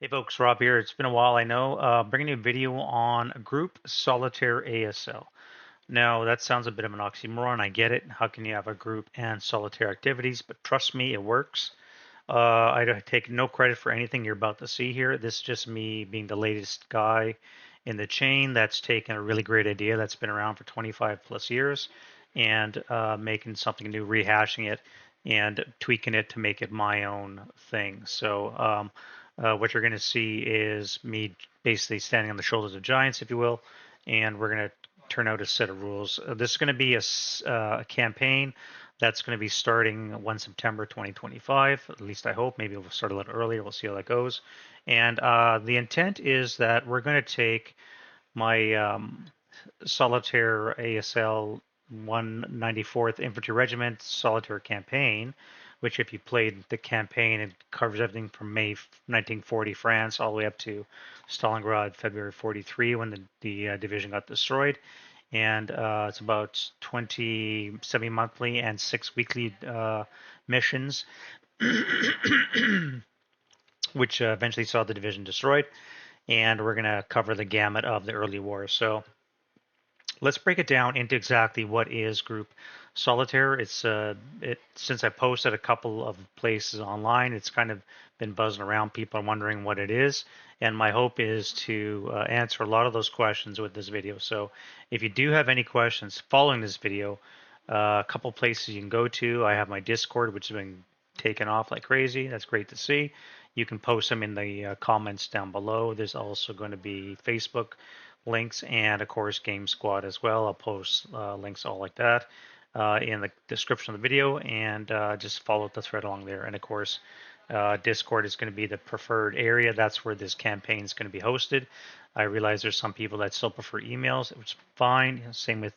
Hey folks, Rob here. It's been a while, I know. Bringing you a video on group solitaire ASL. Now, that sounds a bit of an oxymoron. I get it. How can you have a group and solitaire activities? But trust me, it works. I don't take no credit for anything you're about to see here. This is just me being the latest guy in the chain that's taken a really great idea that's been around for 25 plus years and making something new, rehashing it, and tweaking it to make it my own thing. What you're going to see is me basically standing on the shoulders of giants, if you will, and we're going to turn out a set of rules. This is going to be a campaign that's going to be starting 1 September 2025. At least I hope. Maybe we'll start a little earlier. We'll see how that goes. And the intent is that we're going to take my solitaire ASL 194th Infantry Regiment solitaire campaign, which if you played the campaign, it covers everything from May 1940 France all the way up to Stalingrad February 43 when the division got destroyed. And it's about 20 semi-monthly and 6 weekly missions, which eventually saw the division destroyed. And we're going to cover the gamut of the early war. So let's break it down into exactly what is group solitaire. Since I posted a couple of places online, it's kind of been buzzing around. People are wondering what it is, and my hope is to answer a lot of those questions with this video. So if you do have any questions following this video, a couple places you can go to. I have my Discord, which has been taken off like crazy. That's great to see. You can post them in the comments down below. There's also going to be Facebook links and of course Game Squad as well. I'll post links all like that in the description of the video, and just follow the thread along there. And of course Discord is going to be the preferred area. That's where this campaign is going to be hosted. I realize there's some people that still prefer emails, which is fine. Same with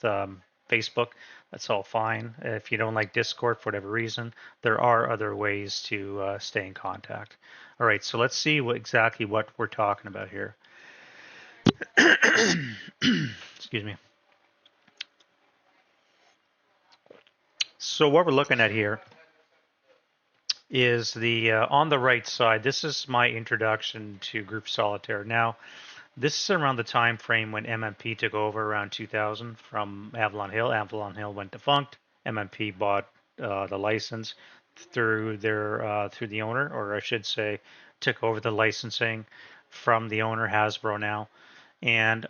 Facebook. That's all fine. If you don't like Discord for whatever reason, there are other ways to stay in contact. All right, so let's see exactly what we're talking about here. Excuse me. So what we're looking at here is the on the right side. This is my introduction to group solitaire. Now, this is around the time frame when MMP took over around 2000 from Avalon Hill. Avalon Hill went defunct. MMP bought the license through the owner, or I should say, took over the licensing from the owner, Hasbro now, and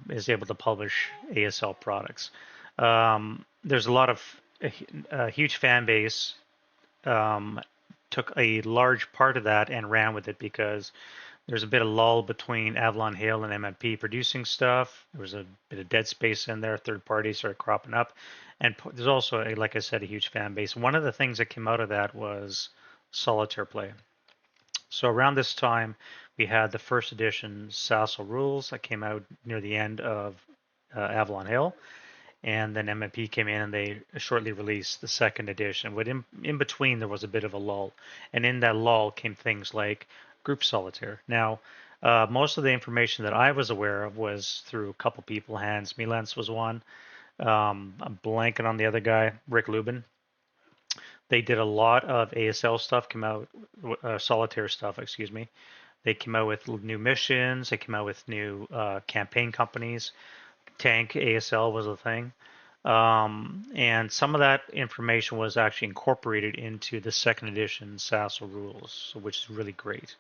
is able to publish ASL products. There's a lot of a huge fan base. Took a large part of that and ran with it because there's a bit of lull between Avalon Hill and MMP producing stuff. There was a bit of dead space in there. Third parties started cropping up. And there's also, like I said, a huge fan base. One of the things that came out of that was solitaire play. So around this time, we had the first edition SASL rules that came out near the end of Avalon Hill. And then MMP came in and they shortly released the second edition. But in between, there was a bit of a lull. And in that lull came things like group solitaire. Now, most of the information that I was aware of was through a couple people. Hans Mielens was one. I'm blanking on the other guy, Rick Lubin. They did a lot of ASL stuff, solitaire stuff, excuse me. They came out with new missions. They came out with new campaign companies. Tank ASL was a thing. And some of that information was actually incorporated into the second edition SASL rules, which is really great.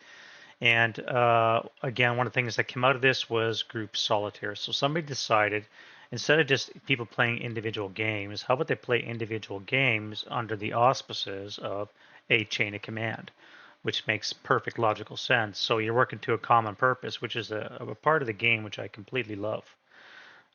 And again, one of the things that came out of this was group solitaire. So somebody decided, instead of just people playing individual games, how about they play individual games under the auspices of a chain of command, which makes perfect logical sense. So you're working to a common purpose, which is a part of the game which I completely love.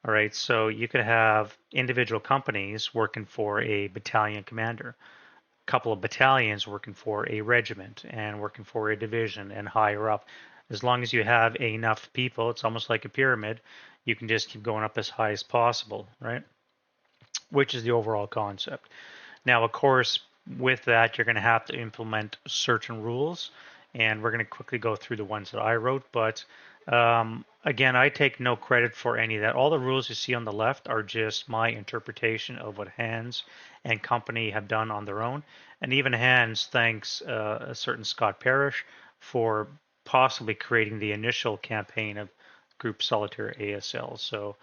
All right, so you could have individual companies working for a battalion commander, a couple of battalions working for a regiment and working for a division and higher up. As long as you have enough people, it's almost like a pyramid, you can just keep going up as high as possible, right? Which is the overall concept. Now, of course, with that, you're going to have to implement certain rules, and we're going to quickly go through the ones that I wrote, but again, I take no credit for any of that. All the rules you see on the left are just my interpretation of what Hans and company have done on their own. And even Hans thanks a certain Scott Parrish for possibly creating the initial campaign of Group Solitaire ASL. So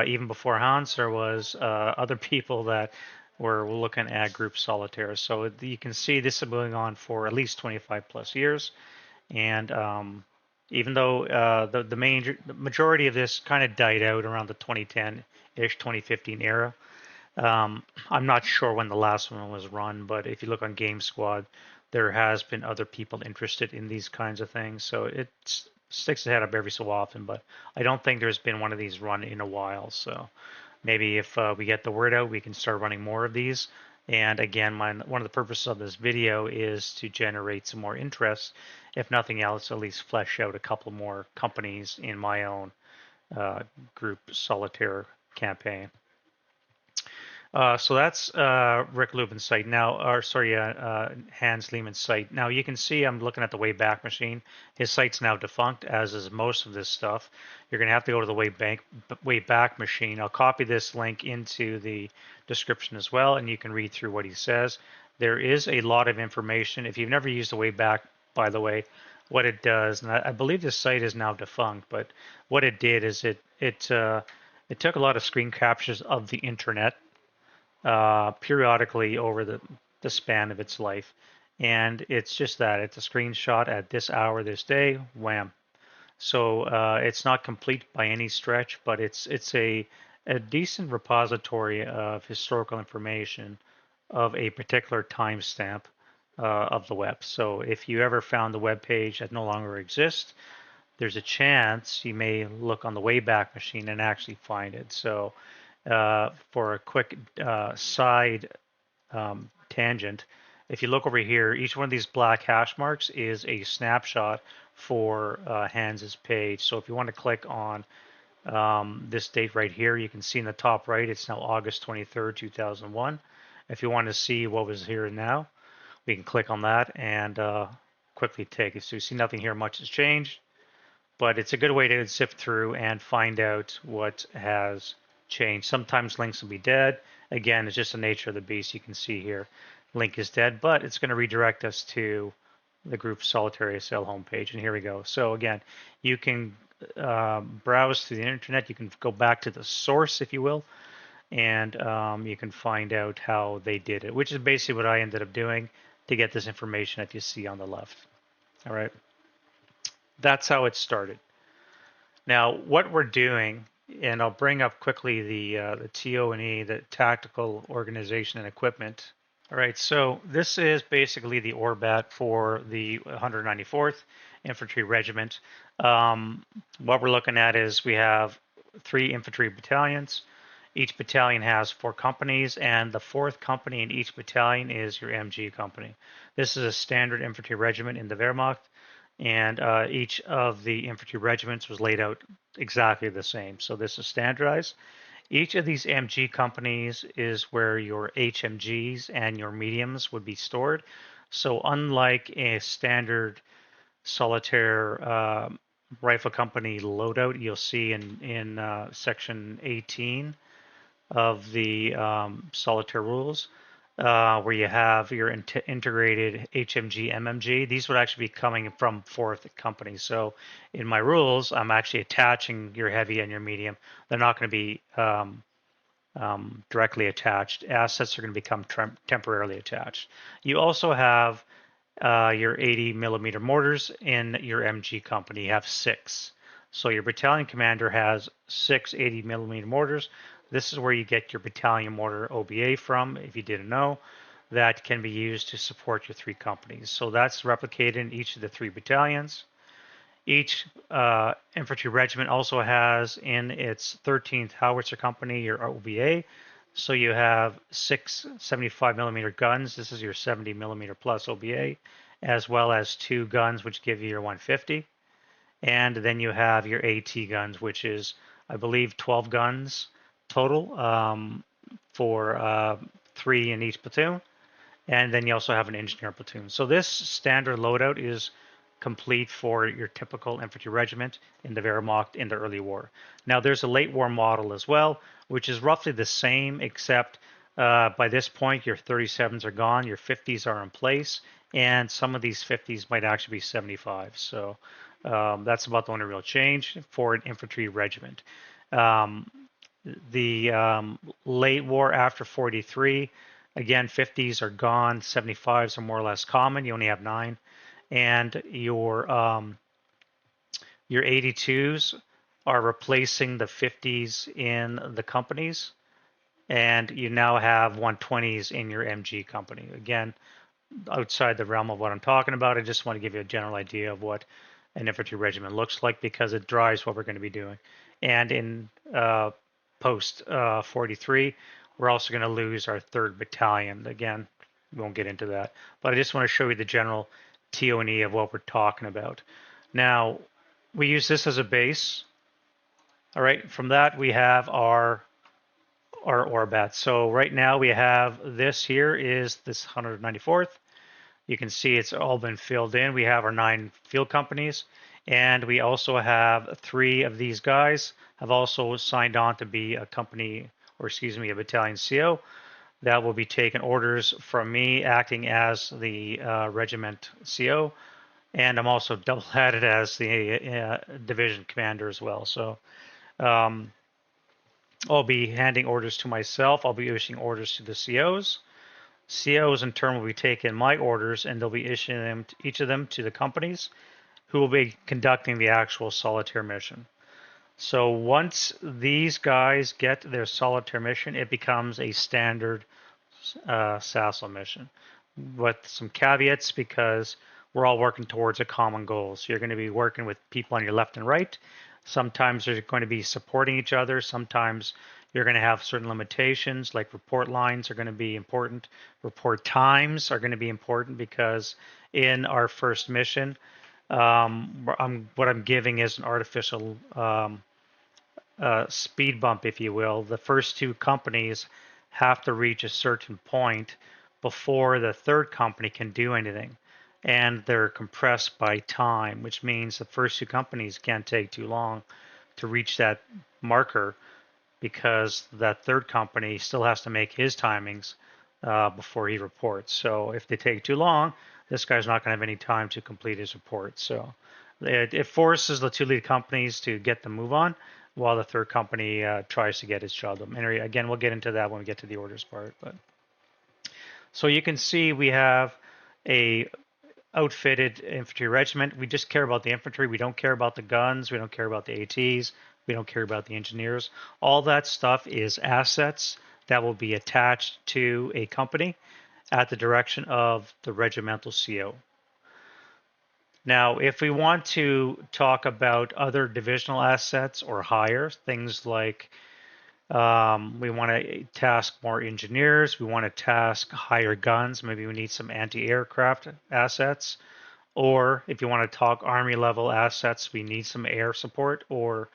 even before Hans, there was other people that were looking at Group Solitaire. So you can see this has been going on for at least 25 plus years. And even though the majority of this kind of died out around the 2010-ish, 2015 era, I'm not sure when the last one was run, but if you look on Game Squad, there has been other people interested in these kinds of things. So it sticks its head up every so often, but I don't think there's been one of these run in a while. So maybe if we get the word out, we can start running more of these. And again, one of the purposes of this video is to generate some more interest. If nothing else, at least flesh out a couple more companies in my own group solitaire campaign. So that's Rick Lubin's site now, or sorry, Hans Lehmann's site. Now you can see I'm looking at the Wayback Machine. His site's now defunct, as is most of this stuff. You're going to have to go to the Wayback Machine. I'll copy this link into the description as well, and you can read through what he says. There is a lot of information. If you've never used the Wayback, by the way, what it does, and I believe this site is now defunct, but what it did is it took a lot of screen captures of the internet periodically over the span of its life. And it's just that it's a screenshot at this hour, this day, wham. So it's not complete by any stretch, but it's a decent repository of historical information of a particular timestamp of the web. So if you ever found the web page that no longer exists, there's a chance you may look on the Wayback Machine and actually find it. So for a quick side tangent, if you look over here, each one of these black hash marks is a snapshot for Hans's page. So if you want to click on this date right here, you can see in the top right, it's now August 23rd, 2001. If you want to see what was here and now, we can click on that and quickly take it. So you see nothing here much has changed, but it's a good way to sift through and find out what has changed. Sometimes links will be dead. Again, it's just the nature of the beast. You can see here, link is dead, but it's going to redirect us to the group Solitaire ASL homepage. And here we go. So again, you can browse through the internet. You can go back to the source, if you will, and you can find out how they did it, which is basically what I ended up doing to get this information that you see on the left. All right. That's how it started. Now, what we're doing, and I'll bring up quickly the TO&E, the Tactical Organization and Equipment. All right, so this is basically the ORBAT for the 194th Infantry Regiment. What we're looking at is we have 3 infantry battalions. Each battalion has 4 companies, and the 4th company in each battalion is your MG company. This is a standard infantry regiment in the Wehrmacht, and each of the infantry regiments was laid out exactly the same. So this is standardized. Each of these MG companies is where your HMGs and your mediums would be stored. So unlike a standard solitaire rifle company loadout, you'll see in section 18 of the solitaire rules, where you have your integrated HMG, MMG. These would actually be coming from 4th company. So in my rules, I'm actually attaching your heavy and your medium. They're not going to be directly attached. Assets are going to become temporarily attached. You also have your 80 millimeter mortars in your MG company. You have 6. So your battalion commander has 6 80 millimeter mortars. This is where you get your battalion mortar OBA from, if you didn't know. That can be used to support your 3 companies. So that's replicated in each of the 3 battalions. Each infantry regiment also has in its 13th howitzer company your OBA. So you have 6 75 millimeter guns. This is your 70 millimeter plus OBA, as well as 2 guns, which give you your 150. And then you have your AT guns, which is, I believe, 12 guns total for 3 in each platoon. And then you also have an engineer platoon. So this standard loadout is complete for your typical infantry regiment in the Wehrmacht in the early war. Now there's a late war model as well, which is roughly the same, except By this point, your 37s are gone, your 50s are in place, and some of these 50s might actually be 75. So that's about the only real change for an infantry regiment. Um, the late war after 43, again, 50s are gone, 75s are more or less common. You only have 9, and your 82s are replacing the 50s in the companies, and you now have 120s in your MG company. Again, outside the realm of what I'm talking about, I just want to give you a general idea of what an infantry regiment looks like because it drives what we're going to be doing. And in post 43, we're also going to lose our 3rd Battalion. Again, we won't get into that, but I just want to show you the general TO&E of what we're talking about. Now, we use this as a base. All right, from that we have our ORBAT. So right now we have this here is this 194th. You can see it's all been filled in. We have our 9 field companies, and we also have 3 of these guys have also signed on to be a company, or excuse me, a battalion CO that will be taking orders from me, acting as the regiment CO, and I'm also double-headed as the division commander as well. So um, I'll be handing orders to myself. I'll be issuing orders to the COs. COs in turn will be taking my orders and they'll be issuing them, each of them, to the companies who will be conducting the actual solitaire mission. So once these guys get their solitaire mission, it becomes a standard SASL mission with some caveats because we're all working towards a common goal. So you're going to be working with people on your left and right. Sometimes they're going to be supporting each other. Sometimes you're going to have certain limitations, like report lines are going to be important. Report times are going to be important because in our first mission, what I'm giving is an artificial speed bump, if you will. The first 2 companies have to reach a certain point before the 3rd company can do anything. And they're compressed by time, which means the first 2 companies can't take too long to reach that marker because that 3rd company still has to make his timings before he reports. So if they take too long, this guy's not going to have any time to complete his report. So it forces the 2 lead companies to get the move on while the 3rd company tries to get its job done. And again, we'll get into that when we get to the orders part. But so you can see we have a outfitted infantry regiment. We just care about the infantry. We don't care about the guns. We don't care about the ATs. We don't care about the engineers. All that stuff is assets that will be attached to a company at the direction of the regimental CO. Now, if we want to talk about other divisional assets or higher, things like we want to task more engineers, we want to task higher guns, maybe we need some anti-aircraft assets, or if you want to talk army level assets, we need some air support or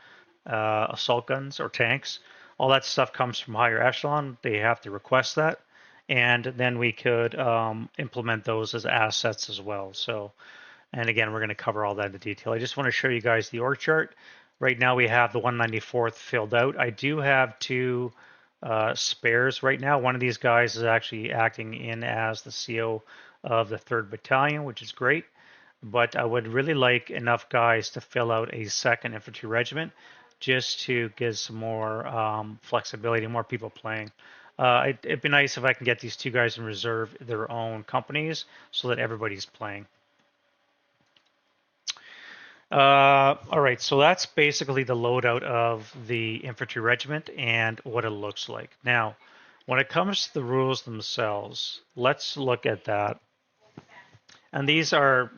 assault guns or tanks. All that stuff comes from higher echelon. They have to request that, and then we could implement those as assets as well. So. And again, we're going to cover all that in detail. I just want to show you guys the org chart. Right now we have the 194th filled out. I do have 2 spares right now. One of these guys is actually acting in as the CO of the 3rd Battalion, which is great. But I would really like enough guys to fill out a 2nd Infantry Regiment just to give some more flexibility, more people playing. It'd be nice if I can get these 2 guys in reserve their own companies so that everybody's playing. All right, so that's basically the loadout of the infantry regiment and what it looks like. Now, when it comes to the rules themselves, let's look at that. And these are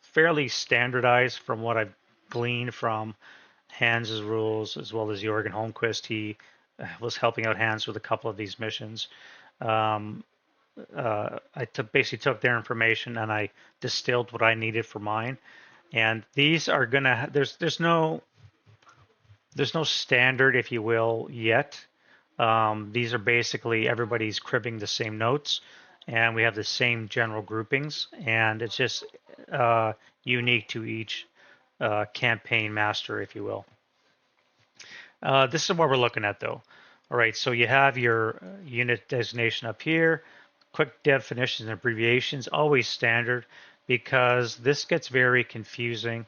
fairly standardized from what I've gleaned from Hans's rules, as well as Jorgen Holmquist. He was helping out Hans with a couple of these missions. Basically took their information and I distilled what I needed for mine. And these are gonna there's no standard, if you will, yet. These are basically everybody's cribbing the same notes, and we have the same general groupings, and it's just unique to each campaign master, if you will. This is what we're looking at, though. All right, so you have your unit designation up here. Quick definitions and abbreviations, always standard, because this gets very confusing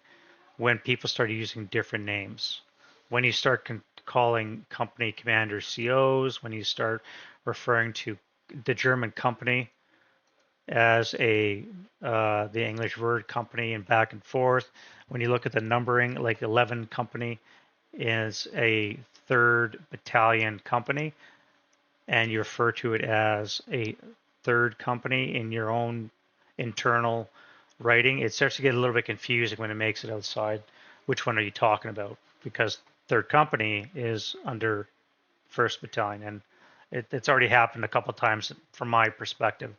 when people start using different names. When you start calling company commanders COs, when you start referring to the German company as the English word company and back and forth. When you look at the numbering, like 11 company is a 3rd battalion company, and you refer to it as a 3rd company in your own internal writing, it starts to get a little bit confusing when it makes it outside. Which one are you talking about? Because 3rd company is under 1st battalion, and it's already happened a couple of times from my perspective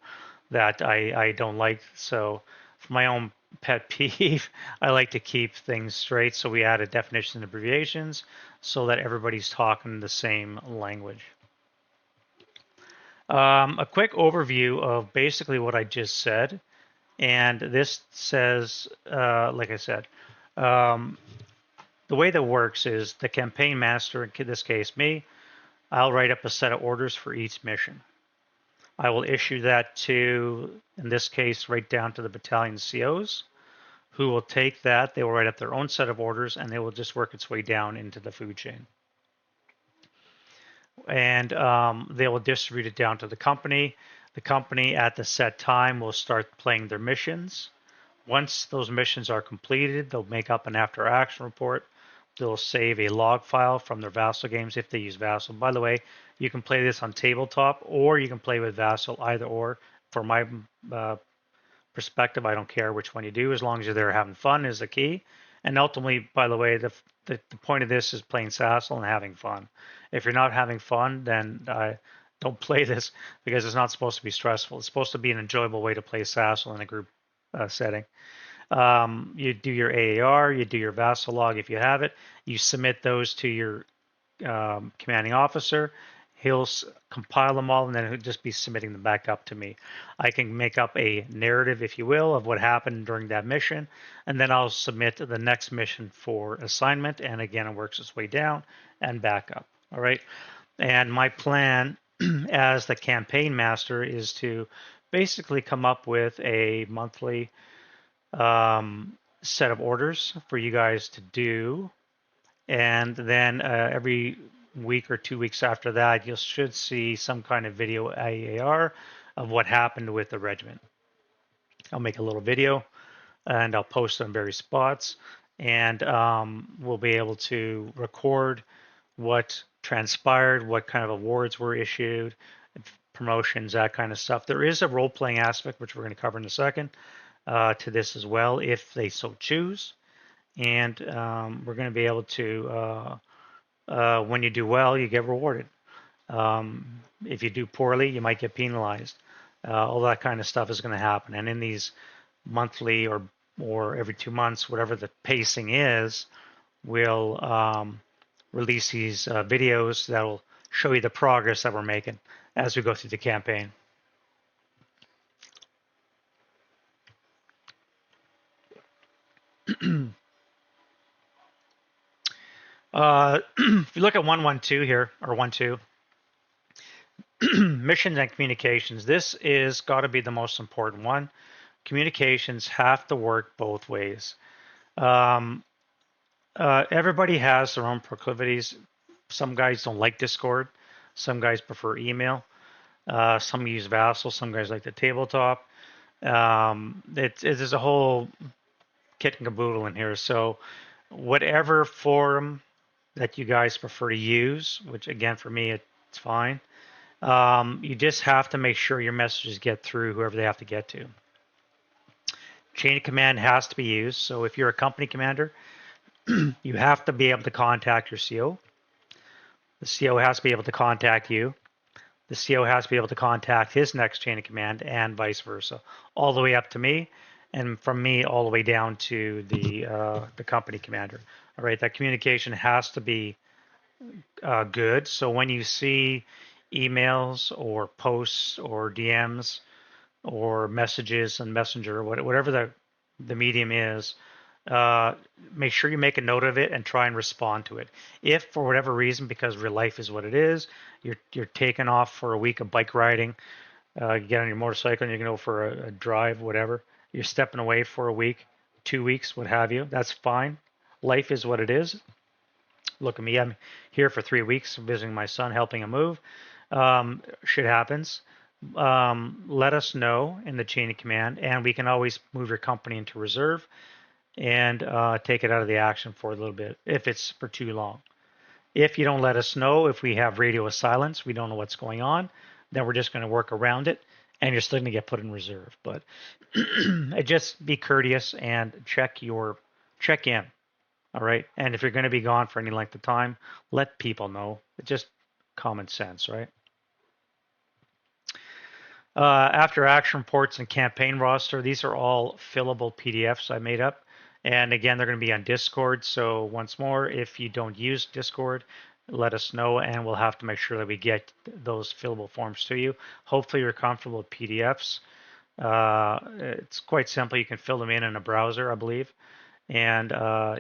that I don't like. So for my own pet peeve, I like to keep things straight. So we added definitions and abbreviations so that everybody's talking the same language. A quick overview of basically what I just said. And this says, like I said, the way that works is the campaign master, in this case me, I'll write up a set of orders for each mission. I will issue that to, in this case, right down to the battalion COs, who will take that. They will write up their own set of orders, and they will just work its way down into the food chain. And they will distribute it down to the company. The company at the set time will start playing their missions. Once those missions are completed, they'll make up an after action report. They'll save a log file from their Vassal games if they use Vassal. By the way, you can play this on tabletop or you can play with Vassal, either or. For my perspective, I don't care which one you do, as long as you're there having fun is the key. And ultimately, by the way, the point of this is playing SASL and having fun. If you're not having fun, then don't play this, because it's not supposed to be stressful. It's supposed to be an enjoyable way to play SASL in a group setting. You do your AAR, you do your Vassal log if you have it. You submit those to your commanding officer. He'll compile them all, and then he'll just be submitting them back up to me. I can make up a narrative, if you will, of what happened during that mission, and then I'll submit the next mission for assignment, and again, it works its way down and back up. All right. And my plan as the campaign master is to basically come up with a monthly set of orders for you guys to do. And then every week or 2 weeks after that, you should see some kind of video AAR of what happened with the regiment. I'll make a little video and I'll post on various spots, and we'll be able to record what transpired, what kind of awards were issued, promotions, that kind of stuff. There is a role-playing aspect, which we're going to cover in a second, to this as well, if they so choose. And we're going to be able to, when you do well, you get rewarded. If you do poorly, you might get penalized. All that kind of stuff is going to happen. And in these monthly or every 2 months, whatever the pacing is, we'll release these videos that will show you the progress that we're making as we go through the campaign. If you look at 112 here, or 12, missions and communications, this is got to be the most important one. Communications have to work both ways. Everybody has their own proclivities. Some guys don't like Discord. Some guys prefer email. Some use Vassal. Some guys like the tabletop. There's a whole kit and caboodle in here. So whatever forum that you guys prefer to use, which again for me it's fine. You just have to make sure your messages get through whoever they have to get to. Chain of command has to be used. So if you're a company commander, you have to be able to contact your CO. The CO has to be able to contact you. The CO has to be able to contact his next chain of command, and vice versa, all the way up to me, and from me all the way down to the company commander. All right, that communication has to be good. So when you see emails or posts or DMs or messages and Messenger, whatever the medium is, uh, make sure you make a note of it and try and respond to it. If for whatever reason, because real life is what it is, you're taking off for a week of bike riding, you get on your motorcycle and you can go for a drive, whatever. You're stepping away for a week, 2 weeks, what have you. That's fine. Life is what it is. Look at me. I'm here for 3 weeks visiting my son, helping him move. Shit happens. Let us know in the chain of command, and we can always move your company into reserve and take it out of the action for a little bit if it's for too long. If you don't let us know, if we have radio silence, we don't know what's going on, then we're just going to work around it, and you're still going to get put in reserve. But just be courteous and check in. All right. And if you're going to be gone for any length of time, let people know. It's just common sense, right? After action reports and campaign roster, these are all fillable PDFs I made up. And again, they're going to be on Discord. So once more, if you don't use Discord, let us know and we'll have to make sure that we get those fillable forms to you. Hopefully you're comfortable with PDFs. It's quite simple. You can fill them in a browser, I believe. And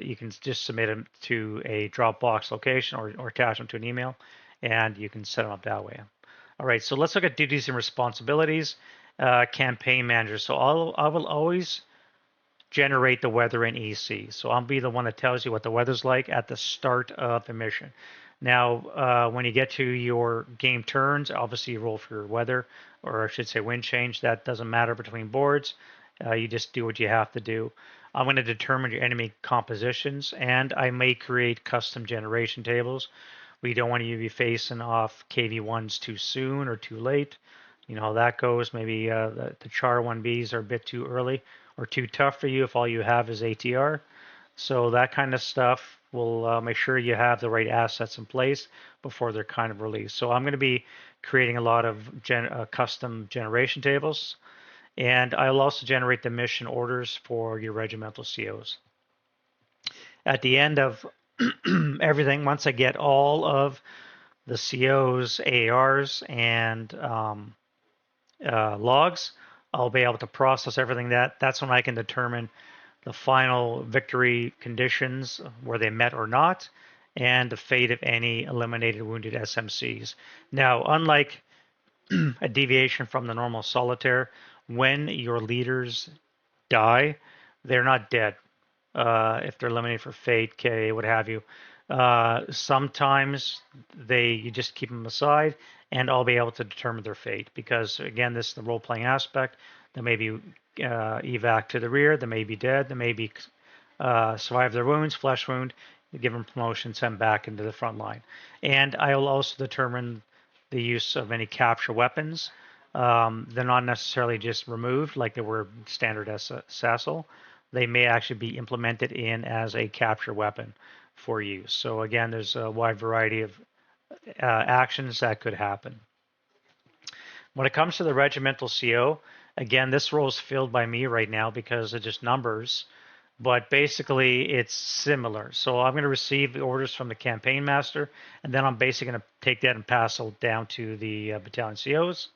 you can just submit them to a Dropbox location or attach them to an email, and you can set them up that way. All right, so let's look at duties and responsibilities. Campaign manager. So I will always generate the weather in EC. So I'll be the one that tells you what the weather's like at the start of the mission. Now, when you get to your game turns, obviously you roll for your weather, or I should say wind change. That doesn't matter between boards. You just do what you have to do. I'm going to determine your enemy compositions, and I may create custom generation tables. We don't want you to be facing off KV1s too soon or too late. You know how that goes. Maybe the Char 1Bs are a bit too early or too tough for you if all you have is ATR. So that kind of stuff will make sure you have the right assets in place before they're kind of released. So I'm going to be creating a lot of custom generation tables. And I'll also generate the mission orders for your regimental COs. At the end of everything, once I get all of the COs, ARs, and logs, I'll be able to process everything. That's when I can determine the final victory conditions, were they met or not, and the fate of any eliminated wounded SMCs. Now, unlike a deviation from the normal solitaire, when your leaders die, they're not dead. If they're eliminated for fate, KA, what have you. Sometimes you just keep them aside, and I'll be able to determine their fate because again, this is the role-playing aspect. They may be evac to the rear, they may be dead, they may be survive their wounds, flesh wound, give them promotion, send back into the front line. And I will also determine the use of any capture weapons. They're not necessarily just removed like they were standard SASL. They may actually be implemented in as a capture weapon for use. So again, there's a wide variety of actions that could happen. When it comes to the regimental CO, again, this role is filled by me right now because of just numbers, but basically it's similar. So I'm going to receive the orders from the campaign master, and then I'm basically going to take that and pass it down to the battalion COs.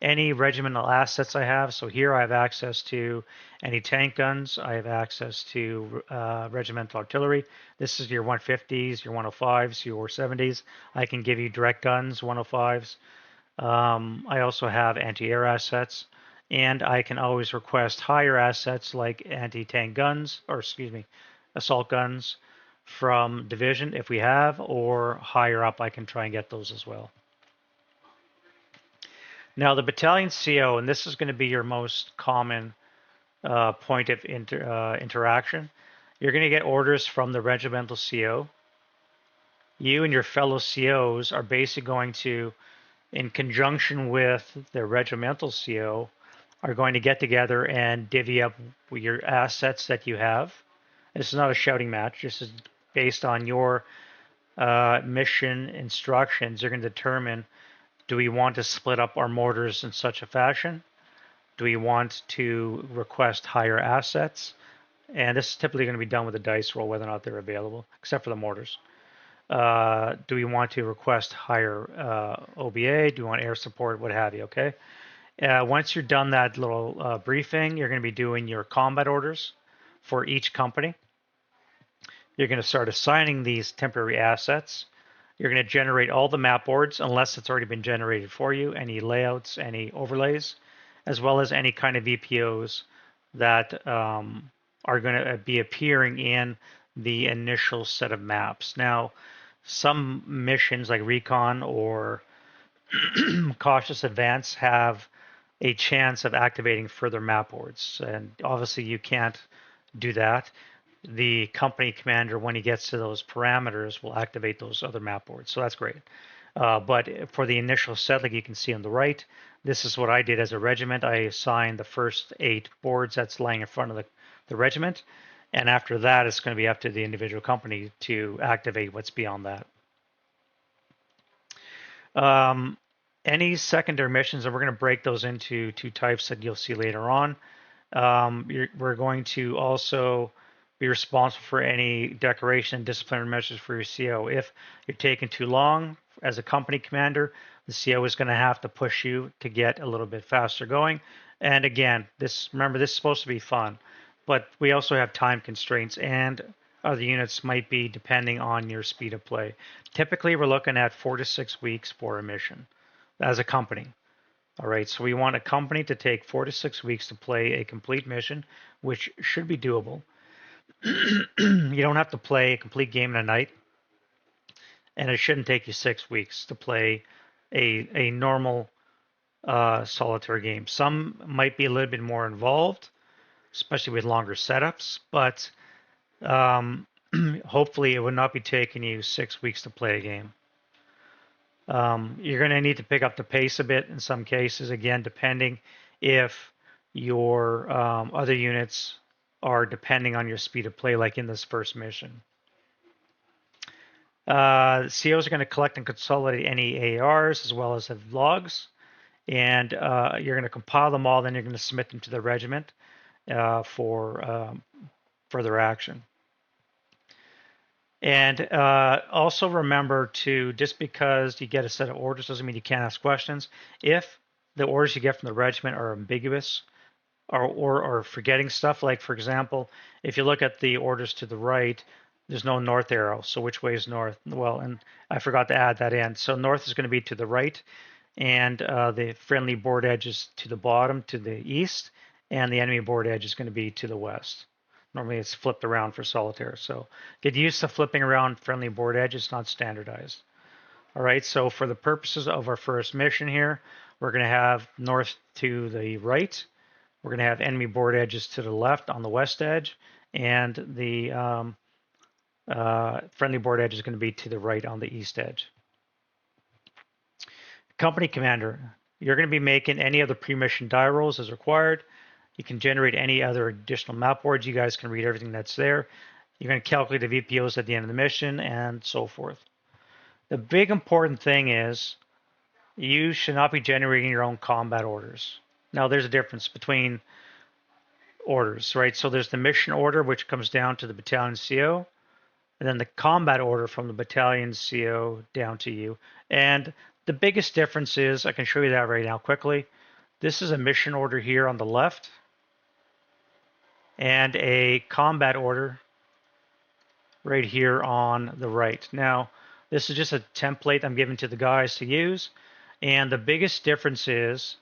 Any regimental assets I have, so here I have access to any tank guns, I have access to regimental artillery. This is your 150s, your 105s, your 70s. I can give you direct guns, 105s. I also have anti-air assets, and I can always request higher assets like anti-tank guns, or excuse me, assault guns from division if we have, or higher up I can try and get those as well. Now the battalion CO, and this is going to be your most common point of interaction. You're going to get orders from the regimental CO. You and your fellow COs are basically going to, in conjunction with the regimental CO, are going to get together and divvy up your assets that you have. This is not a shouting match. This is based on your mission instructions. You're going to determine, do we want to split up our mortars in such a fashion? Do we want to request higher assets? And this is typically going to be done with a dice roll, whether or not they're available, except for the mortars. Do we want to request higher OBA? Do we want air support? What have you, okay? Once you're done that little briefing, you're going to be doing your combat orders for each company. You're going to start assigning these temporary assets. You're going to generate all the map boards unless it's already been generated for you, any layouts, any overlays, as well as any kind of VPOs that are going to be appearing in the initial set of maps. Now, some missions like Recon or Cautious Advance have a chance of activating further map boards, and obviously you can't do that. The company commander, when he gets to those parameters, will activate those other map boards. So that's great. But for the initial set, like you can see on the right, this is what I did as a regiment. I assigned the first 8 boards that's laying in front of the regiment. And after that, it's going to be up to the individual company to activate what's beyond that. Any secondary missions, and we're going to break those into 2 types that you'll see later on. We're going to also be responsible for any decoration and disciplinary measures for your CO. If you're taking too long as a company commander, the CO is going to have to push you to get a little bit faster going. And again, remember, this is supposed to be fun, but we also have time constraints, and other units might be depending on your speed of play. Typically, we're looking at 4 to 6 weeks for a mission as a company. All right, so we want a company to take 4 to 6 weeks to play a complete mission, which should be doable. You don't have to play a complete game in a night, and it shouldn't take you 6 weeks to play a normal solitaire game. Some might be a little bit more involved, especially with longer setups, but hopefully it would not be taking you 6 weeks to play a game. You're going to need to pick up the pace a bit in some cases, again, depending if your other units are depending on your speed of play, like in this first mission. COs are going to collect and consolidate any ARs as well as have logs, and you're going to compile them all, then you're going to submit them to the regiment for further action. And also remember to, just because you get a set of orders doesn't mean you can't ask questions. If the orders you get from the regiment are ambiguous or forgetting stuff, like for example, if you look at the orders to the right, there's no north arrow. So which way is north? Well, and I forgot to add that in. So north is going to be to the right, and the friendly board edge is to the bottom, to the east, and the enemy board edge is going to be to the west. Normally it's flipped around for solitaire. So get used to flipping around friendly board edge. It's not standardized. All right, so for the purposes of our first mission here, we're going to have north to the right. We're going to have enemy board edges to the left on the west edge, and the friendly board edge is going to be to the right on the east edge. Company commander, you're going to be making any other pre-mission die rolls as required. You can generate any other additional map boards. You guys can read everything that's there. You're going to calculate the VPOs at the end of the mission and so forth. The big important thing is you should not be generating your own combat orders. Now, there's a difference between orders, right? So there's the mission order, which comes down to the battalion CO, and then the combat order from the battalion CO down to you. And the biggest difference is, I can show you that right now quickly. This is a mission order here on the left, and a combat order right here on the right. Now, this is just a template I'm giving to the guys to use, and the biggest difference is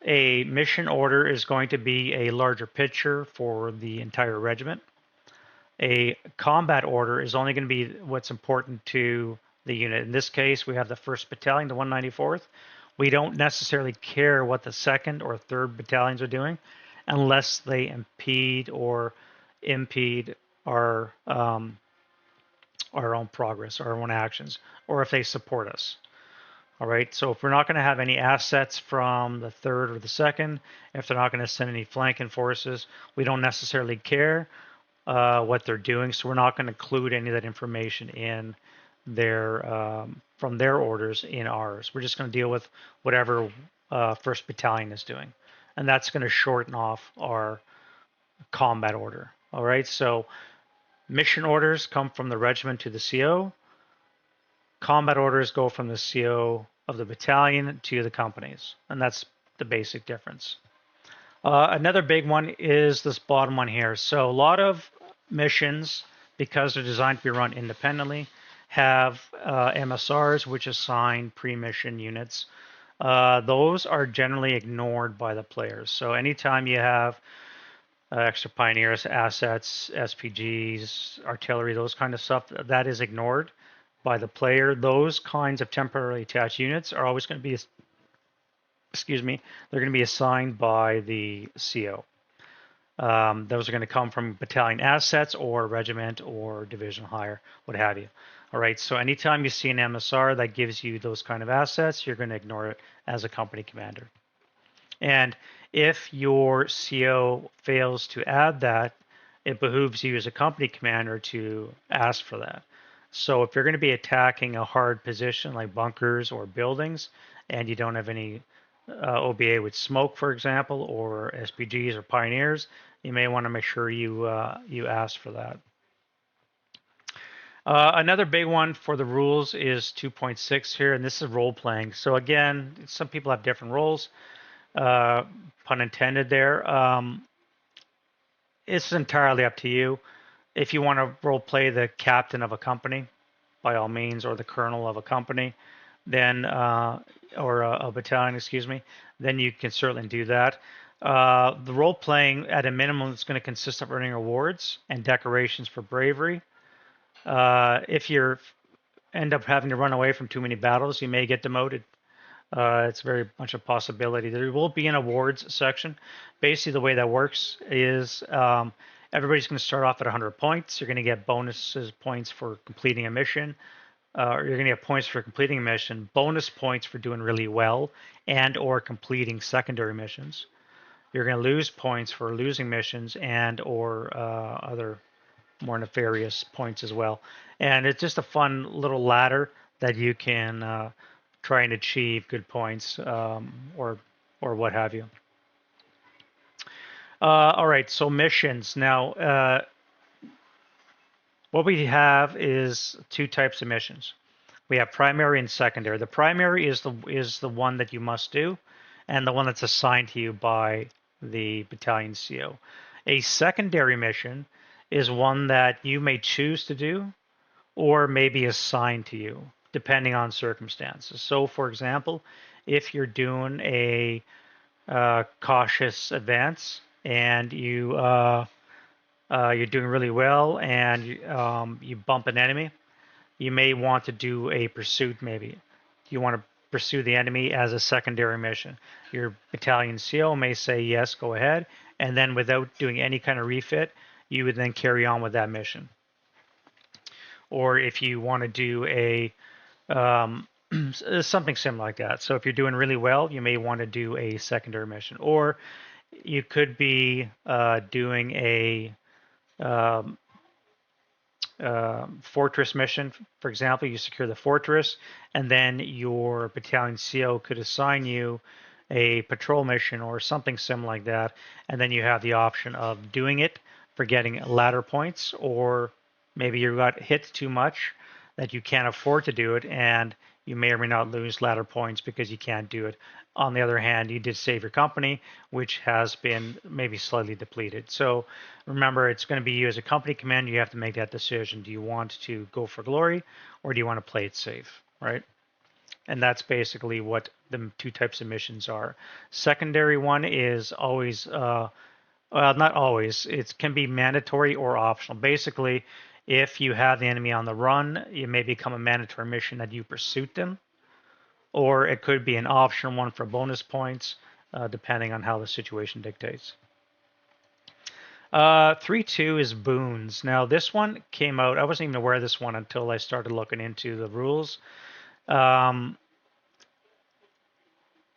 a mission order is going to be a larger picture for the entire regiment. A combat order is only going to be what's important to the unit. In this case, we have the 1st Battalion, the 194th. We don't necessarily care what the 2nd or 3rd battalions are doing, unless they impede our own progress, our own actions, or if they support us. All right, so if we're not going to have any assets from the 3rd or the 2nd, if they're not going to send any flanking forces, we don't necessarily care what they're doing, so we're not going to include any of that information in their from their orders in ours. We're just going to deal with whatever 1st Battalion is doing. And that's going to shorten off our combat order. All right, so mission orders come from the regiment to the CO. Combat orders go from the CO of the battalion to the companies. And that's the basic difference. Another big one is this bottom one here. So a lot of missions, because they're designed to be run independently, have MSRs, which assign pre-mission units. Those are generally ignored by the players. So anytime you have extra pioneers, assets, SPGs, artillery, those kind of stuff, that is ignored by the player. Those kinds of temporarily attached units are always going to be, excuse me, they're going to be assigned by the CO. Those are going to come from battalion assets or regiment or division higher, what have you. All right, so anytime you see an MSR that gives you those kind of assets, you're going to ignore it as a company commander. And if your CO fails to add that, it behooves you as a company commander to ask for that. So if you're going to be attacking a hard position like bunkers or buildings, and you don't have any OBA with smoke, for example, or SPGs or pioneers, you may want to make sure you ask for that. Another big one for the rules is 2.6 here, and this is role playing. So again, some people have different roles, pun intended there. It's entirely up to you. If you want to role play the captain of a company, by all means, or the colonel of a company, then or a battalion, excuse me, then you can certainly do that. The role playing at a minimum is going to consist of earning awards and decorations for bravery. If you end up having to run away from too many battles, you may get demoted. It's very much a possibility. There will be an awards section. Basically, the way that works is everybody's going to start off at 100 points. You're going to get bonuses points for completing a mission. You're going to get points for completing a mission, bonus points for doing really well and or completing secondary missions. You're going to lose points for losing missions and or other more nefarious points as well. And it's just a fun little ladder that you can try and achieve good points or what have you. All right, so missions. Now, what we have is two types of missions. We have primary and secondary. The primary is the one that you must do, and the one that's assigned to you by the battalion CO. A secondary mission is one that you may choose to do or may be assigned to you, depending on circumstances. So, for example, if you're doing a cautious advance and you're doing really well and you bump an enemy, you may want to do a pursuit. Maybe you want to pursue the enemy as a secondary mission. Your battalion CO may say yes, go ahead, and then without doing any kind of refit, you would then carry on with that mission. Or if you want to do a something similar like that. So if you're doing really well, you may want to do a secondary mission, or you could be doing a fortress mission. For example, you secure the fortress, and then your battalion CO could assign you a patrol mission or something similar like that, and then you have the option of doing it for getting ladder points, or maybe you got hit too much that you can't afford to do it, and you may or may not lose ladder points because you can't do it. On the other hand, you did save your company, which has been maybe slightly depleted. So remember, it's going to be you as a company commander. You have to make that decision. Do you want to go for glory, or do you want to play it safe, right? And that's basically what the two types of missions are. Secondary one is always, well, not always. It can be mandatory or optional. Basically, if you have the enemy on the run, it may become a mandatory mission that you pursuit them, or it could be an optional one for bonus points, depending on how the situation dictates. 3.2 is boons. Now, this one came out, I wasn't even aware of this one until I started looking into the rules.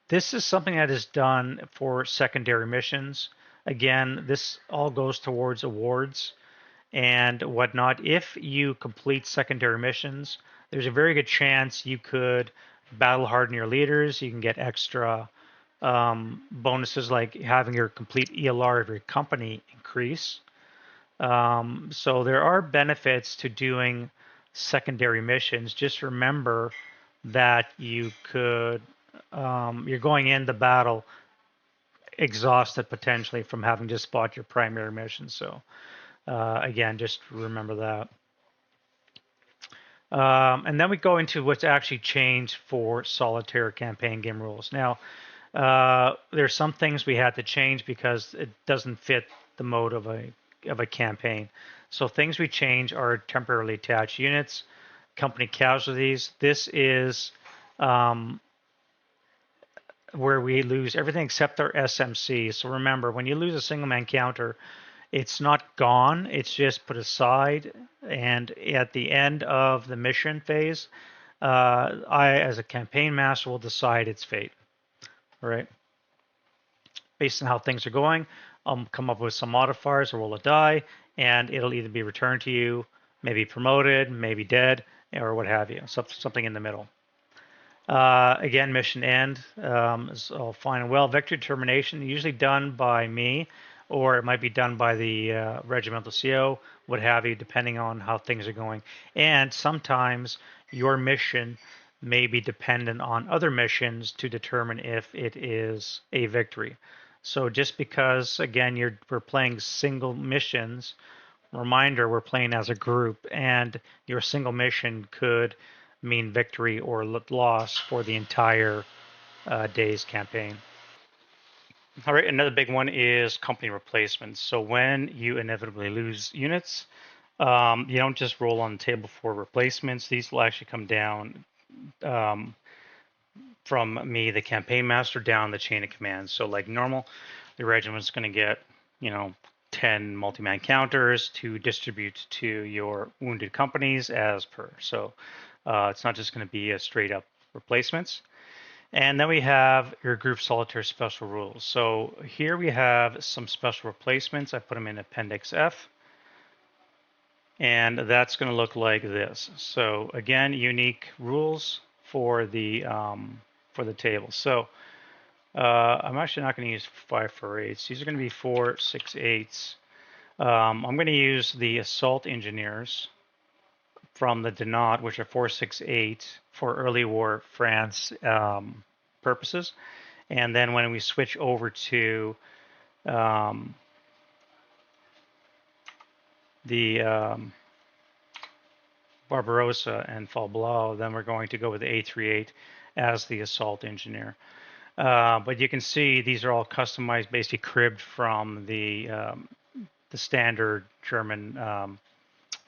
This is something that is done for secondary missions. Again, this all goes towards awards and whatnot. If you complete secondary missions, there's a very good chance you could battle harden your leaders. You can get extra bonuses like having your complete ELR of your company increase. So there are benefits to doing secondary missions. Just remember that you could, you're going in the battle exhausted potentially from having just fought your primary mission. So again, just remember that. And then we go into what's actually changed for solitaire campaign game rules. Now, there's some things we had to change because it doesn't fit the mode of a campaign. So things we change are temporarily attached units, company casualties. This is where we lose everything except our SMC. So remember, when you lose a single man counter, it's not gone, it's just put aside. And at the end of the mission phase, I, as a campaign master, will decide its fate. All right. Based on how things are going, I'll come up with some modifiers or roll a die, and it'll either be returned to you, maybe promoted, maybe dead, or what have you. Something in the middle. Again, mission end is all fine and well. Victory determination, usually done by me, or it might be done by the regimental CO, what have you, depending on how things are going. And sometimes your mission may be dependent on other missions to determine if it is a victory. So just because, again, we're playing single missions, reminder, we're playing as a group, and your single mission could mean victory or loss for the entire day's campaign. All right, another big one is company replacements. So when you inevitably lose units, you don't just roll on the table for replacements. These will actually come down from me, the campaign master, down the chain of command. So like normal, the regiment's going to get, 10 multi-man counters to distribute to your wounded companies as per. So it's not just going to be a straight up replacements. And then we have your group solitaire special rules. So here we have some special replacements. I put them in Appendix F. And that's going to look like this. So again, unique rules for the table. So I'm actually not going to use 548s. These are going to be 468s. I'm going to use the assault engineers from the Denat, which are 468 for early war France purposes. And then when we switch over to the Barbarossa and Fall Blau, then we're going to go with the 838 as the assault engineer. But you can see these are all customized, basically cribbed from the standard German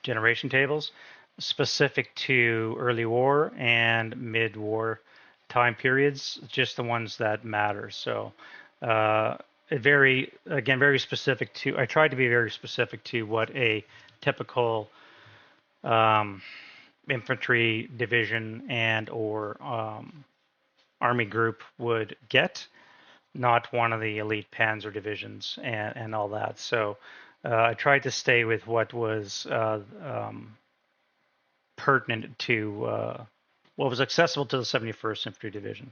generation tables, specific to early war and mid-war time periods, just the ones that matter. So very specific to, I tried to be very specific to what a typical infantry division and or army group would get, not one of the elite panzer divisions and all that. So I tried to stay with what was pertinent to what was accessible to the 71st Infantry Division.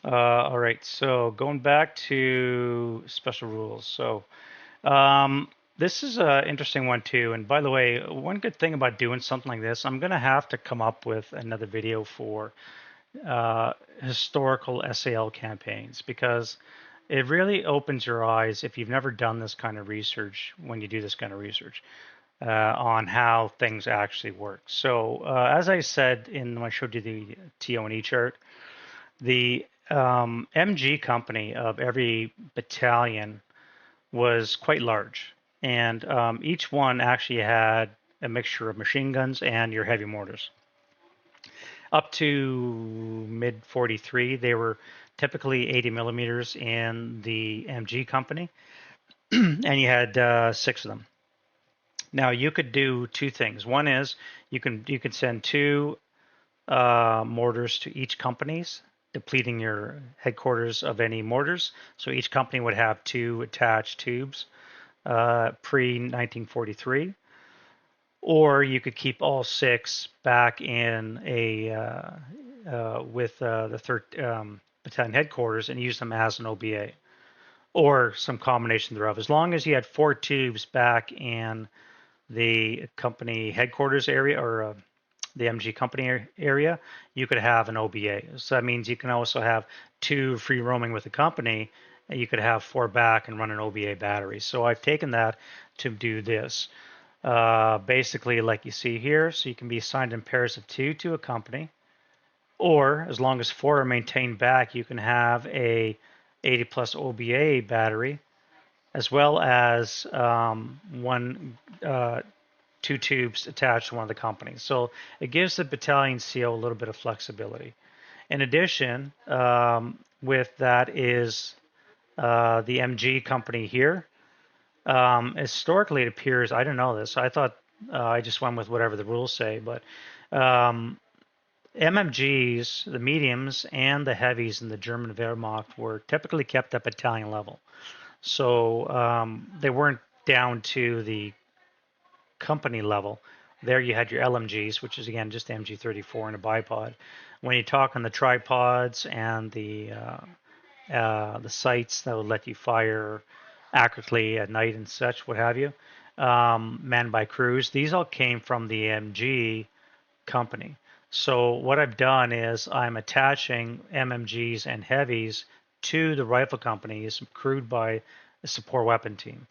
All right, so going back to special rules. So this is an interesting one too. And by the way, one good thing about doing something like this, I'm going to have to come up with another video for historical SAL campaigns, because it really opens your eyes if you've never done this kind of research, when you do this kind of research, on how things actually work. So as I said when I showed you the TO&E chart, the MG company of every battalion was quite large, and each one actually had a mixture of machine guns and your heavy mortars. Up to mid 43, they were typically 80 millimeters in the MG company, and you had 6 of them. Now you could do two things. One is you could send 2 mortars to each companies, depleting your headquarters of any mortars. So each company would have 2 attached tubes pre-1943. Or you could keep all 6 back in with the 3rd Battalion headquarters and use them as an OBA, or some combination thereof. As long as you had 4 tubes back in the company headquarters area, or the MG company area, you could have an OBA. So that means you can also have 2 free roaming with the company, and you could have 4 back and run an OBA battery. So I've taken that to do this. Basically, like you see here, so you can be assigned in pairs of 2 to a company, or as long as 4 are maintained back, you can have a 80 plus OBA battery, as well as one 2 tubes attached to one of the companies. So it gives the battalion CO a little bit of flexibility. In addition, with that is the MG company here. Historically, it appears, I don't know this, I thought I just went with whatever the rules say, but MMGs, the mediums, and the heavies in the German Wehrmacht were typically kept at battalion level. So they weren't down to the company level. There you had your LMGs, which is again just MG34 and a bipod. When you talk on the tripods and the sights that would let you fire accurately at night and such, what have you, manned by crews, these all came from the MG company. So what I've done is I'm attaching MMGs and heavies to the rifle companies crewed by a support weapon team.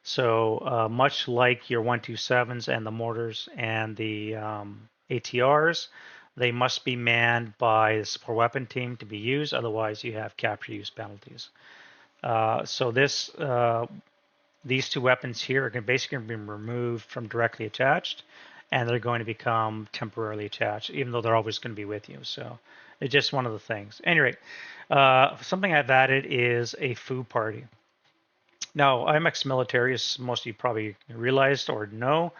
So much like your 127s and the mortars and the ATRs, they must be manned by the support weapon team to be used. Otherwise, you have capture use penalties. So these 2 weapons here are basically going to be removed from directly attached, and they're going to become temporarily attached, even though they're always going to be with you. So it's just one of the things. Anyway, something I've added is a foo party. Now, I'm ex-military, as most of you probably realized or know,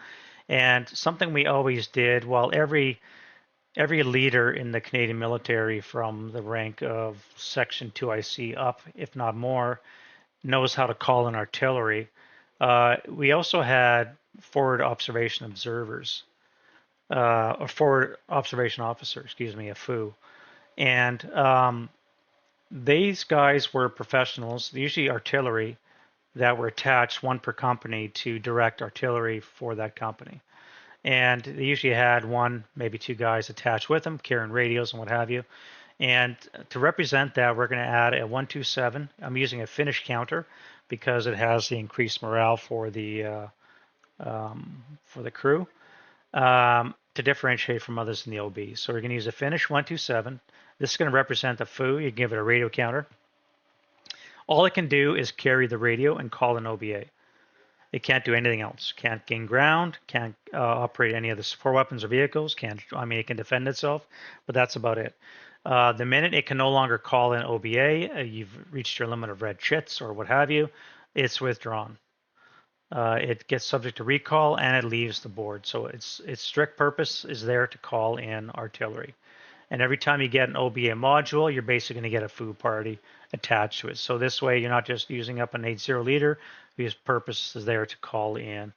and something we always did, while every leader in the Canadian military from the rank of Section 2IC up, if not more, knows how to call in artillery. We also had forward observation observers, or forward observation officer, excuse me, a FOO. And these guys were professionals, usually artillery, that were attached, 1 per company, to direct artillery for that company. And they usually had 1, maybe 2 guys attached with them, carrying radios and what have you. And to represent that, we're going to add a 127. I'm using a Finnish counter because it has the increased morale for the crew, to differentiate from others in the OB. So we're going to use a Finnish 127. This is going to represent the FOO. You can give it a radio counter. All it can do is carry the radio and call an OBA. It can't do anything else. Can't gain ground. Can't operate any of the support weapons or vehicles. It can defend itself, but that's about it. The minute it can no longer call in OBA, you've reached your limit of red chits or what have you, it's withdrawn. It gets subject to recall and it leaves the board. So its strict purpose is there to call in artillery. And every time you get an OBA module, you're basically going to get a FOO party attached to it. So this way, you're not just using up an 80 leader, whose purpose is there to call in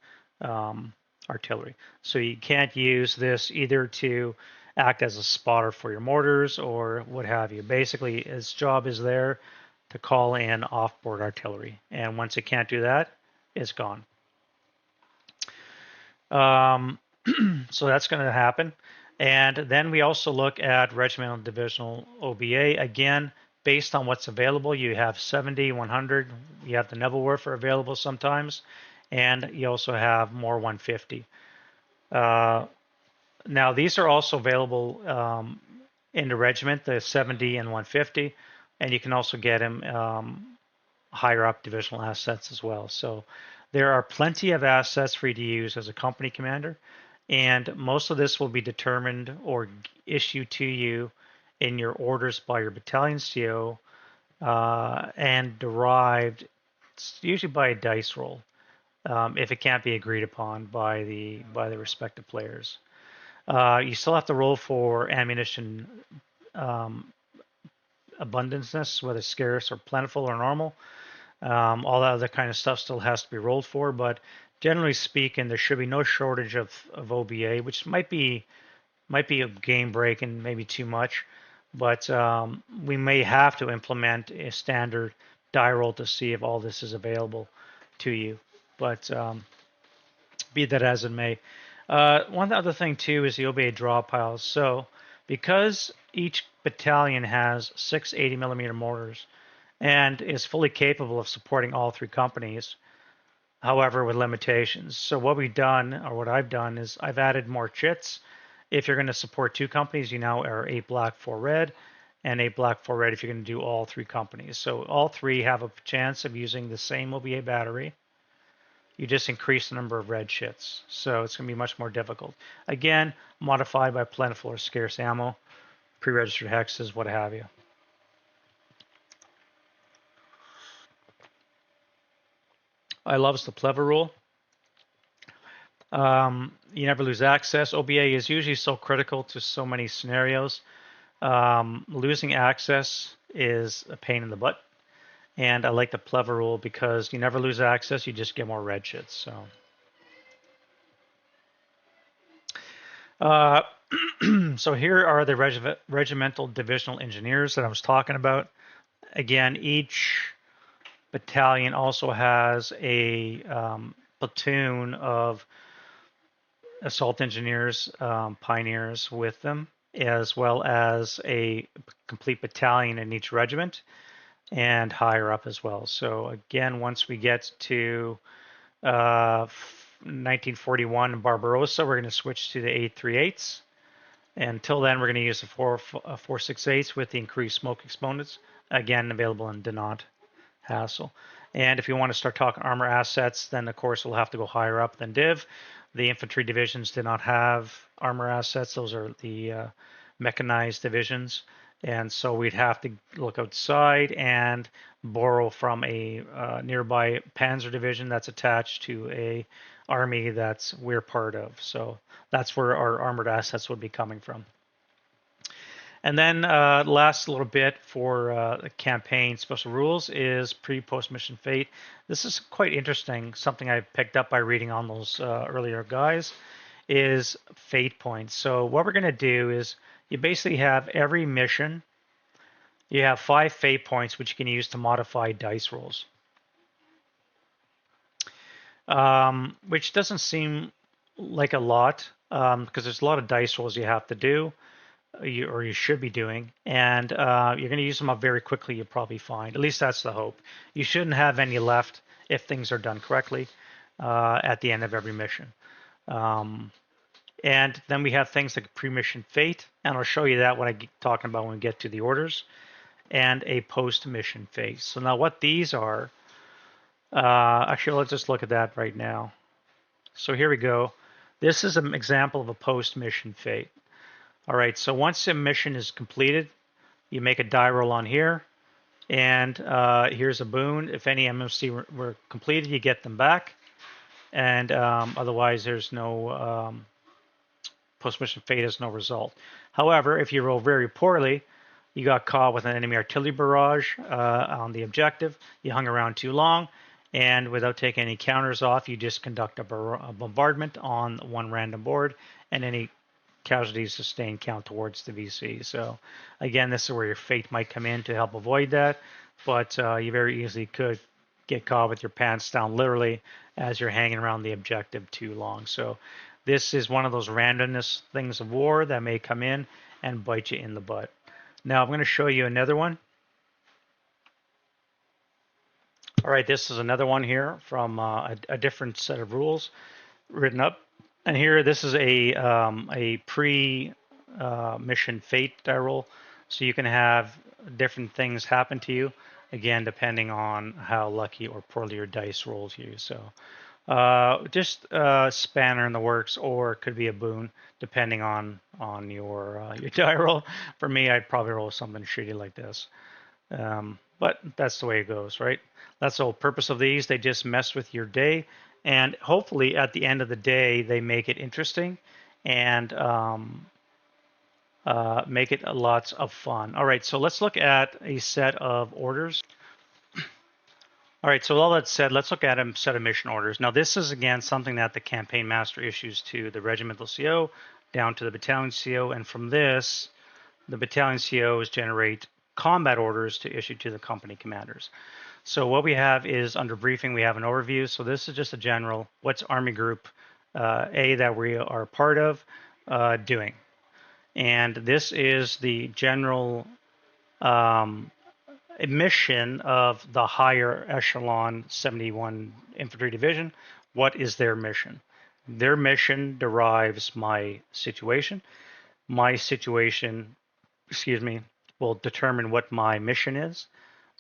artillery. So you can't use this either to act as a spotter for your mortars or what have you. Basically, its job is there to call in off-board artillery. And once it can't do that, it's gone. So that's going to happen. And then we also look at regimental divisional OBA. Again, based on what's available, you have 70, 100. You have the Neville Warfare available sometimes. And you also have more 150. Now, these are also available in the regiment, the 70 and 150. And you can also get them higher up divisional assets as well. So there are plenty of assets for you to use as a company commander. And most of this will be determined or issued to you in your orders by your battalion CO and derived usually by a dice roll if it can't be agreed upon by the respective players. You still have to roll for ammunition abundanceness, whether scarce or plentiful or normal. All that other kind of stuff still has to be rolled for, but generally speaking, there should be no shortage of OBA, which might be a game break and maybe too much, but we may have to implement a standard die roll to see if all this is available to you. But be that as it may, One other thing too is the OBA draw piles. So because each battalion has 6 80 millimeter mortars and is fully capable of supporting all three companies, however, with limitations. So what we've done, or what I've done, is I've added more chits. If you're going to support two companies, you now are 8 black, 4 red, and 8 black, 4 red if you're going to do all three companies. So all three have a chance of using the same OBA battery. You just increase the number of red chits. So it's going to be much more difficult. Again, modified by plentiful or scarce ammo, pre-registered hexes, what have you. I love the Plever rule. You never lose access. OBA is usually so critical to so many scenarios. Losing access is a pain in the butt. And I like the Plever rule because you never lose access, you just get more red shits. So, so here are the regimental divisional engineers that I was talking about. Again, each battalion also has a platoon of assault engineers, pioneers with them, as well as a complete battalion in each regiment and higher up as well. So again, once we get to 1941 Barbarossa, we're going to switch to the 838s. Until then, we're going to use the 468s with the increased smoke exponents, again available in Denant SASL. And if you want to start talking armor assets, then of course we'll have to go higher up than Div. The infantry divisions did not have armor assets. Those are the mechanized divisions. And so we'd have to look outside and borrow from a nearby Panzer division that's attached to a army that's we're part of. So that's where our armored assets would be coming from. And then last little bit for the campaign special rules is pre-post mission fate. This is quite interesting. Something I picked up by reading on those earlier guys is fate points. So what we're going to do is you basically have every mission. You have 5 fate points which you can use to modify dice rolls, which doesn't seem like a lot because there's a lot of dice rolls you have to do. You should be doing, and you're going to use them up very quickly. You'll probably find, at least that's the hope. You shouldn't have any left if things are done correctly at the end of every mission. And then we have things like pre-mission fate, and I'll show you that when I get talking about when we get to the orders, and a post-mission fate. So now what these are, actually let's just look at that right now. So here we go. This is an example of a post-mission fate. All right, so once a mission is completed, you make a die roll on here, and here's a boon. If any MMC were completed, you get them back, and otherwise there's no post-mission fate has no result. However, if you roll very poorly, you got caught with an enemy artillery barrage on the objective, you hung around too long, and without taking any counters off, you just conduct a bombardment on one random board, and any casualties sustained count towards the VC. So again, this is where your fate might come in to help avoid that, but you very easily could get caught with your pants down literally as you're hanging around the objective too long. So this is one of those randomness things of war that may come in and bite you in the butt. Now I'm going to show you another one. All right, this is another one here from a different set of rules written up. And here, this is a pre-mission fate die roll, so you can have different things happen to you, again, depending on how lucky or poorly your dice rolls you. So just a spanner in the works, or it could be a boon, depending on your die roll. For me, I'd probably roll something shitty like this. But that's the way it goes, right? That's the whole purpose of these. They just mess with your day. And hopefully at the end of the day, they make it interesting and make it lots of fun. All right, so let's look at a set of orders. All right, so all that said, let's look at a set of mission orders. Now, this is, again, something that the campaign master issues to the regimental CO, down to the battalion CO, and from this, the battalion COs generate combat orders to issue to the company commanders. So what we have is under briefing, we have an overview. So this is just a general, what's Army Group A that we are part of doing. And this is the general mission of the higher echelon 71 Infantry Division. What is their mission? Their mission derives my situation. My situation, excuse me, will determine what my mission is.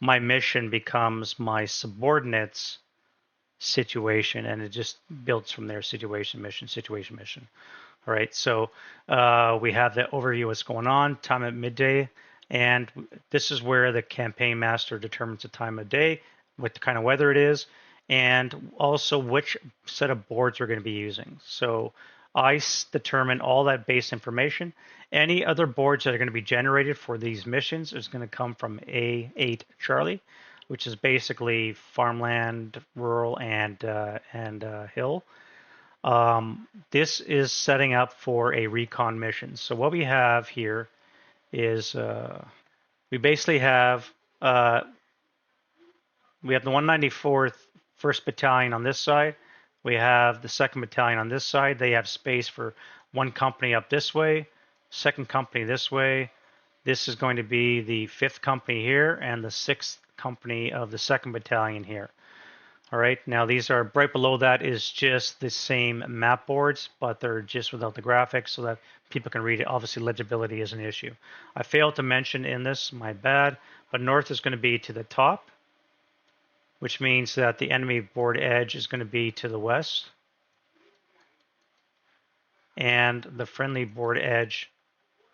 My mission becomes my subordinates' situation, and it just builds from there: situation, mission, situation, mission. All right, so we have the overview of what's going on, time at midday, and this is where the campaign master determines the time of day, what kind of weather it is, and also which set of boards we're going to be using. So I determine all that base information. Any other boards that are going to be generated for these missions is going to come from A8 Charlie, which is basically farmland, rural, and hill. This is setting up for a recon mission. So what we have here is we basically have we have the 194th 1st Battalion on this side. We have the 2nd Battalion on this side. They have space for one company up this way, second company this way. This is going to be the 5th Company here and the 6th Company of the 2nd Battalion here. All right, now these are right below that is just the same map boards, but they're just without the graphics so that people can read it. Obviously, legibility is an issue. I failed to mention in this, my bad, but north is going to be to the top, which means that the enemy board edge is going to be to the west, and the friendly board edge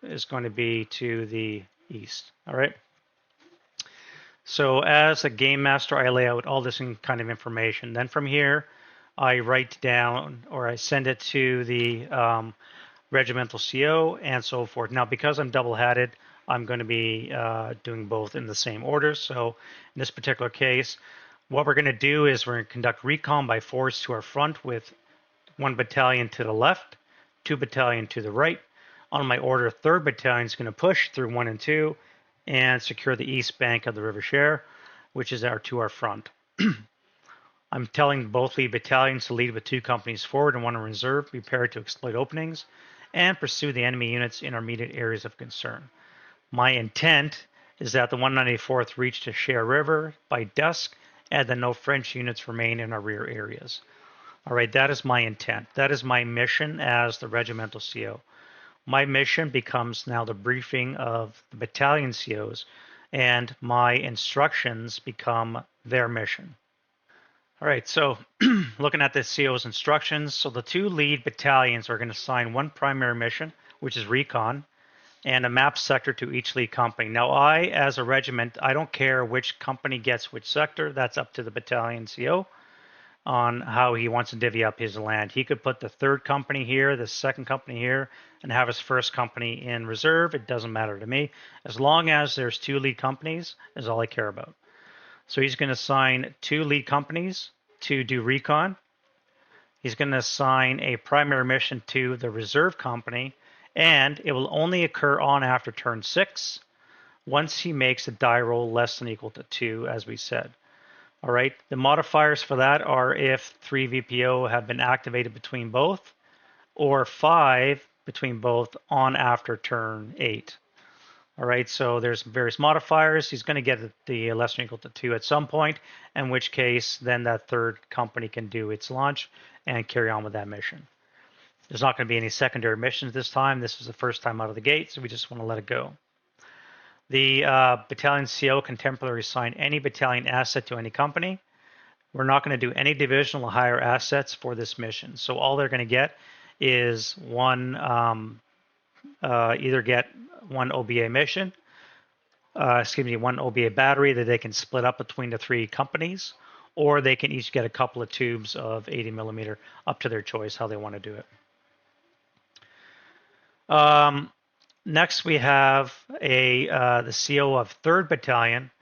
is going to be to the east. All right. So as a game master, I lay out all this kind of information. Then from here, I write down or I send it to the regimental CO and so forth. Now, because I'm double-hatted, I'm going to be doing both in the same order. So in this particular case, what we're going to do is we're going to conduct recon by force to our front with 1 battalion to the left, 2 battalion to the right. On my order, 3rd Battalion is going to push through 1 and 2 and secure the east bank of the River Cher, which is to our front. I'm telling both lead battalions to lead with 2 companies forward and 1 in reserve, prepared to exploit openings and pursue the enemy units in our immediate areas of concern. My intent is that the 194th reach the Cher River by dusk and that no French units remain in our rear areas. All right, that is my intent. That is my mission as the regimental CO. My mission becomes now the briefing of the battalion COs, and my instructions become their mission. All right, so looking at the CO's instructions, so the 2 lead battalions are going to assign 1 primary mission, which is recon, and a map sector to each lead company. Now, I, as a regiment, I don't care which company gets which sector. That's up to the battalion CO on how he wants to divvy up his land. He could put the 3rd company here, the 2nd company here, and have his 1st company in reserve. It doesn't matter to me. As long as there's 2 lead companies is all I care about. So he's going to assign 2 lead companies to do recon. He's going to assign a primary mission to the reserve company, and it will only occur on after turn 6 once he makes a die roll less than or equal to 2, as we said. All right, the modifiers for that are if 3 VPO have been activated between both, or 5 between both on after turn 8. All right, so there's various modifiers. He's going to get the less than or equal to 2 at some point, in which case then that 3rd company can do its launch and carry on with that mission. There's not going to be any secondary missions this time. This is the first time out of the gate, so we just want to let it go. The battalion CO can temporarily assign any battalion asset to any company. We're not going to do any divisional hire assets for this mission. So all they're going to get is either get 1 OBA mission, one OBA battery that they can split up between the 3 companies, or they can each get a couple of tubes of 80 millimeter, up to their choice how they want to do it. Next, we have the CO of 3rd Battalion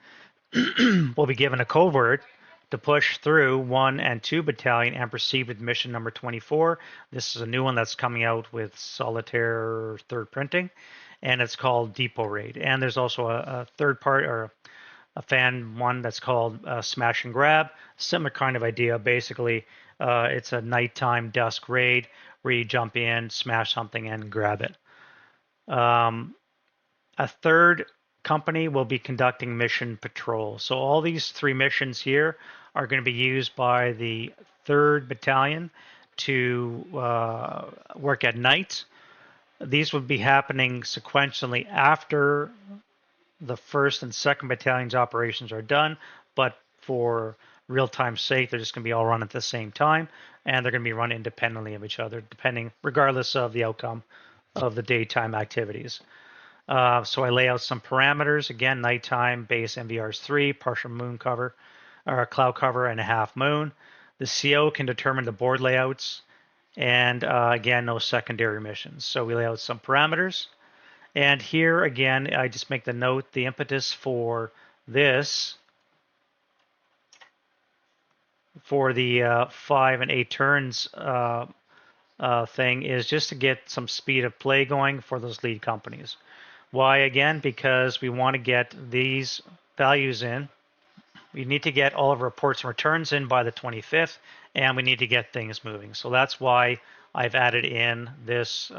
will be given a covert to push through 1 and 2 Battalion and proceed with mission number 24. This is a new one that's coming out with Solitaire 3rd printing, and it's called Depot Raid. And there's also a third part, or a fan one that's called Smash and Grab. Similar kind of idea. Basically, It's a nighttime dusk raid where you jump in, smash something, and grab it. A third company will be conducting mission patrol. So all these 3 missions here are going to be used by the 3rd Battalion to work at night. These would be happening sequentially after the 1st and 2nd Battalion's operations are done, but for real-time sake, they're just going to be all run at the same time, and they're going to be run independently of each other, regardless of the outcome of the daytime activities. So I lay out some parameters. Again, nighttime, base MVR is 3, partial moon cover, or cloud cover, and a half moon. The CO can determine the board layouts, and again, no secondary missions. So we lay out some parameters. And here, again, I just make the note, the impetus for this, for the 5 and 8 turns thing, is just to get some speed of play going for those lead companies. Why? Again, because we want to get these values in. We need to get all of our reports and returns in by the 25th, and we need to get things moving. So that's why I've added in this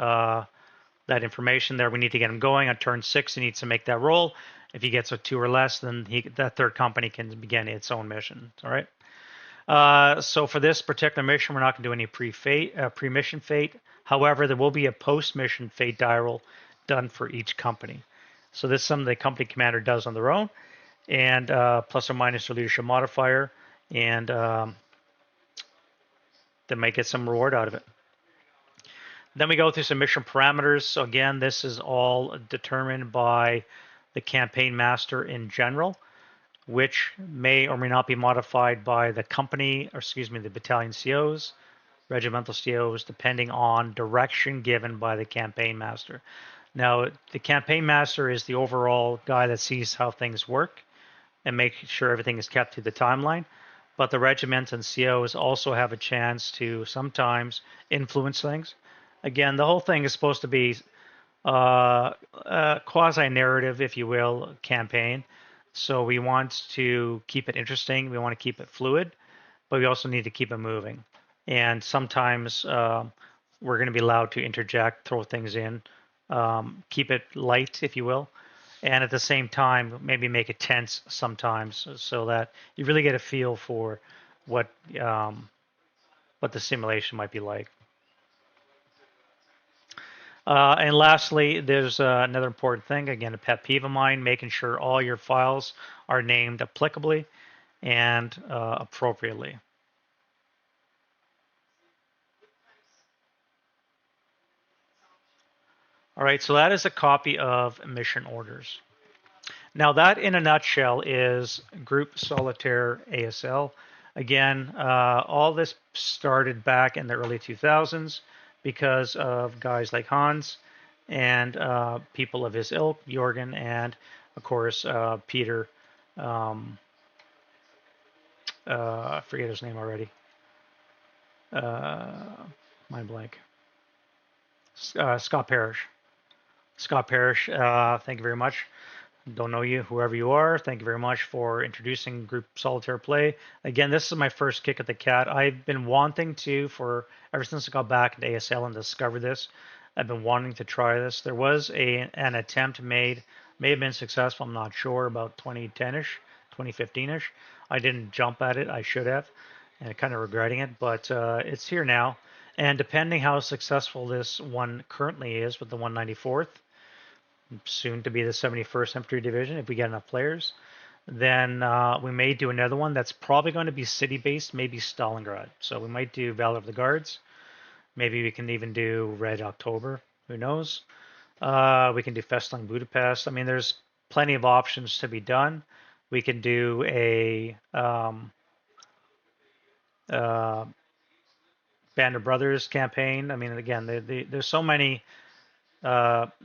that information there. We need to get them going on turn 6. He needs to make that roll. If he gets a 2 or less, then that third company can begin its own mission. All right. So for this particular mission, we're not going to do any pre-mission fate. However, there will be a post-mission fate die roll done for each company. So this is something the company commander does on their own, and plus or minus their leadership modifier, and they might get some reward out of it. Then we go through some mission parameters. So again, this is all determined by the campaign master in general, which may or may not be modified by the company, or excuse me, the battalion COs, regimental COs, depending on direction given by the campaign master. Now, the campaign master is the overall guy that sees how things work and make sure everything is kept to the timeline. But the regiments and COs also have a chance to sometimes influence things. Again, the whole thing is supposed to be a quasi-narrative, if you will, campaign. So we want to keep it interesting. We want to keep it fluid, but we also need to keep it moving. And sometimes we're going to be allowed to interject, throw things in, keep it light, if you will, and at the same time maybe make it tense sometimes, so that you really get a feel for what the simulation might be like. And lastly, there's another important thing, again, a pet peeve of mine, making sure all your files are named applicably and appropriately. All right, so that is a copy of mission orders. Now that in a nutshell is Group Solitaire ASL. Again, all this started back in the early 2000s because of guys like Hans and people of his ilk, Jorgen, and of course Peter. I forget his name already. Mind blank. Scott Parrish. Scott Parrish, thank you very much. Don't know you, whoever you are. Thank you very much for introducing Group Solitaire Play. Again, this is my first kick at the cat. I've been wanting to, for ever since I got back into ASL and discovered this, I've been wanting to try this. There was an attempt made, may have been successful, I'm not sure, about 2010-ish, 2015-ish. I didn't jump at it, I should have, and I'm kind of regretting it, but it's here now. And depending how successful this one currently is with the 194th, soon to be the 71st Infantry Division, if we get enough players, then we may do another one that's probably going to be city-based, maybe Stalingrad. So we might do Valor of the Guards. Maybe we can even do Red October. Who knows? We can do Festling Budapest. I mean, there's plenty of options to be done. We can do a Band of Brothers campaign. I mean, again, there's so many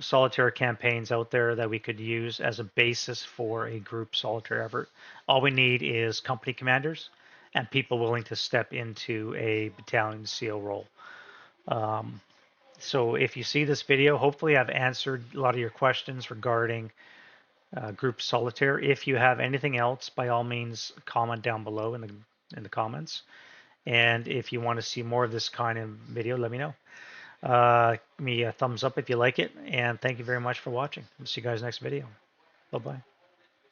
solitaire campaigns out there that we could use as a basis for a group solitaire effort. All we need is company commanders and people willing to step into a battalion CO role. So if you see this video, hopefully I've answered a lot of your questions regarding group solitaire. If you have anything else, by all means, comment down below in the comments. And if you want to see more of this kind of video, let me know. Give me a thumbs up if you like it. And thank you very much for watching. We'll see you guys next video. Bye-bye.